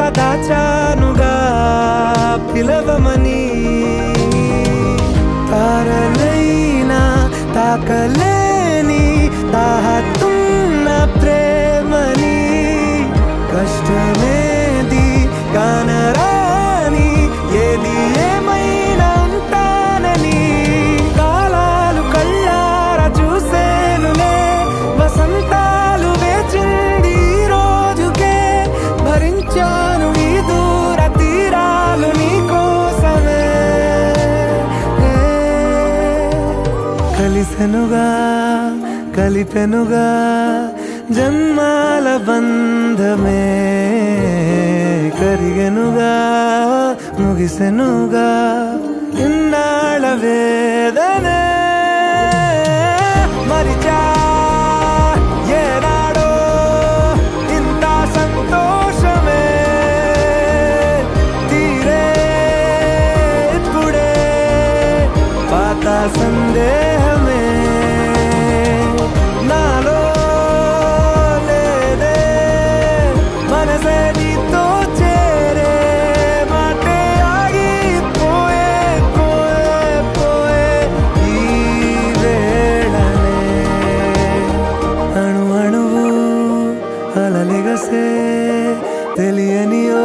దాచానుగా పిలవమని తారలైనా తాకలేని తాహతున్న ప్రేమని కష్టమేది కానరాని ఏది ఏమైనా ఉంటానని కాలాలు కళ్ళార చూసేనులే వసంతాలు వేచింది ఈ రోజుకే భరించాను ఈ దూర తీరాలు నీ కోసమే కలిసెనుగా కలిపెనుగా జన్మాల బంధమే కరిగెనుగా ముగిసెనుగా ఇన్నాళ్ళ వేదనే మరిచా ఏనాడో ఇంత సంతోషమే తీరే ఇప్పుడే పాత సందేహమే నాలో లేదే మనసే నీతో చేరే మాటే ఆగిపోయే పోయే పోయే ఈ వేళనే అణు అణువు అలలెగసే తెలియనియో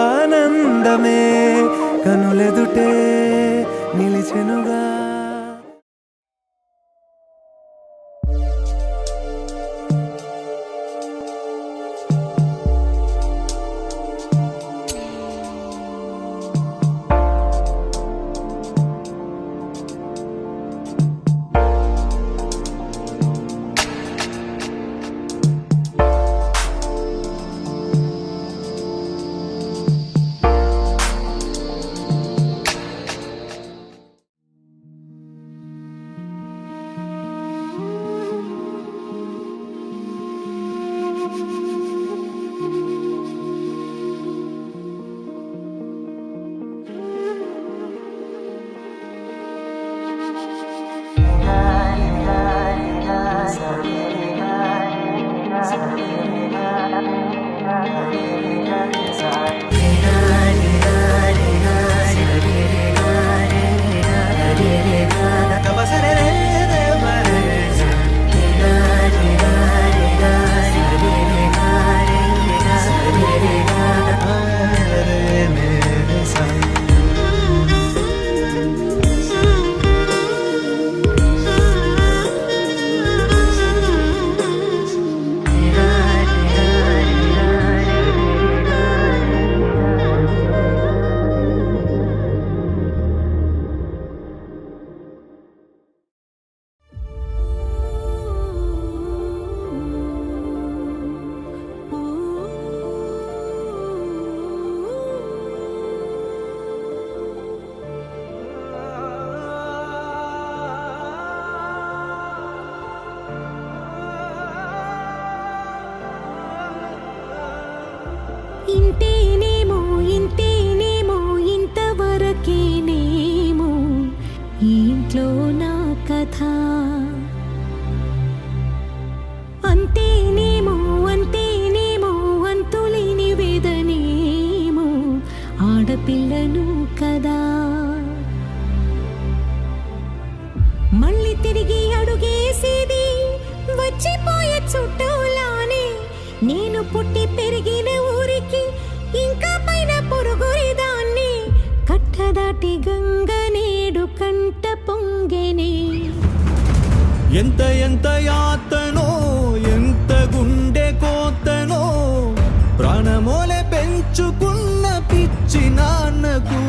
ఆనందమే కనులెదుటే నిలిచెనుగా మళ్ళీ తిరిగి అడుగేసేది వచ్చిపోయే చుట్టూలానే. నేను పుట్టి పెరిగిన ఊరికి ఇంకా పైన పొరుగురిదాన్ని. కట్టదాటి గంగ నేడు కంట పొంగెనే. ఎంత ఎంత యాతనో ఎంత గుండె కోతనో ప్రాణమోలే పెంచుకున్న పిచ్చి నాన్నకు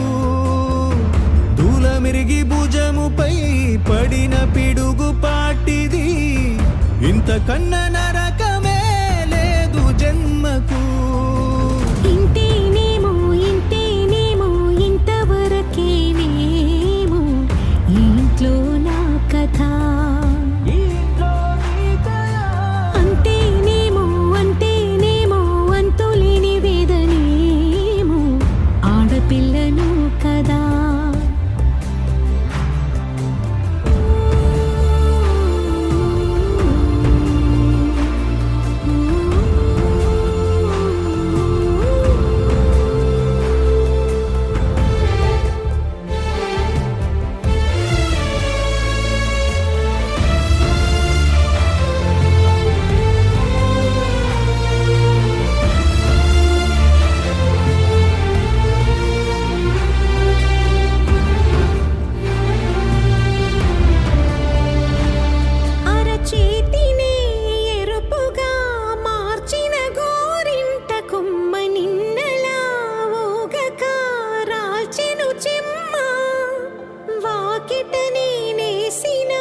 దూలమిరిగి భుజముపై పడిన పిడుగు పాటిది. ఇంతకన్న నరకమే లేదు జన్మకు. ఇంతేనేమో ఇంతేనేమో ఇంతవరకేనేమో ఈ ఇంట్లో నా కథ. అంతేనేమో అంతేనేమో అంతులేని వేదనేమో ఆడపిల్లను కదా. అరచేతినే ఎరుపుగా మార్చిన గోరింట కొమ్మ నిన్నలా ఊగక రాల్చెను చెమ్మ. వాకిట నేనేసిన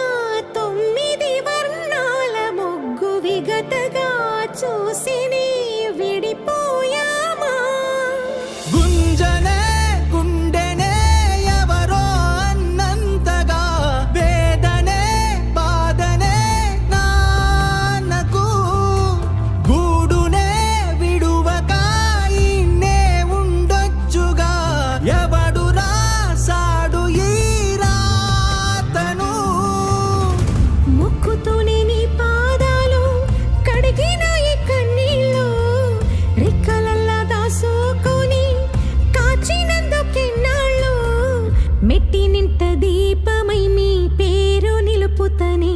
9 వర్ణాల ముగ్గు విగతగా చూసినే విడిపోయామా. గుంజనే గుండెనే ఎవరో అన్నంతగా వేదనే బాధనే నాన్నకు గూడునే విడువక ఇన్నే ఉండొచ్చుగా. ఎవడు రాసాడు ఈ రాతను. ముక్కుతోనే నీ పాదాలు కడిగిన ఈ కన్నీళ్ళు రెక్కలల్లా దాసుకొని కాచినందుకెన్నాళ్ళు. మెట్టి నింట దీపమై మీ పేరు నిలుపుతనే.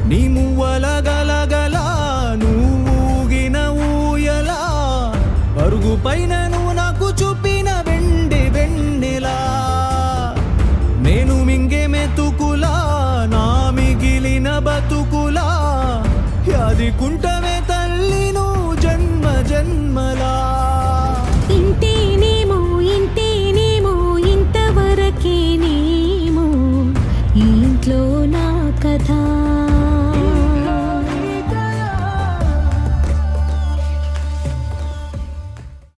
నీ మువ్వల గలగల నువ్వుగిన ఊయలా పరుగు పైన నువ్వు నాకు చూపిన వెండి వెన్నెలా. నేను మింగే మెతుకులా నా మిగిలిన బతుకులా యాది కుంటమే తల్లి నువ్వు జన్మ జన్మలా.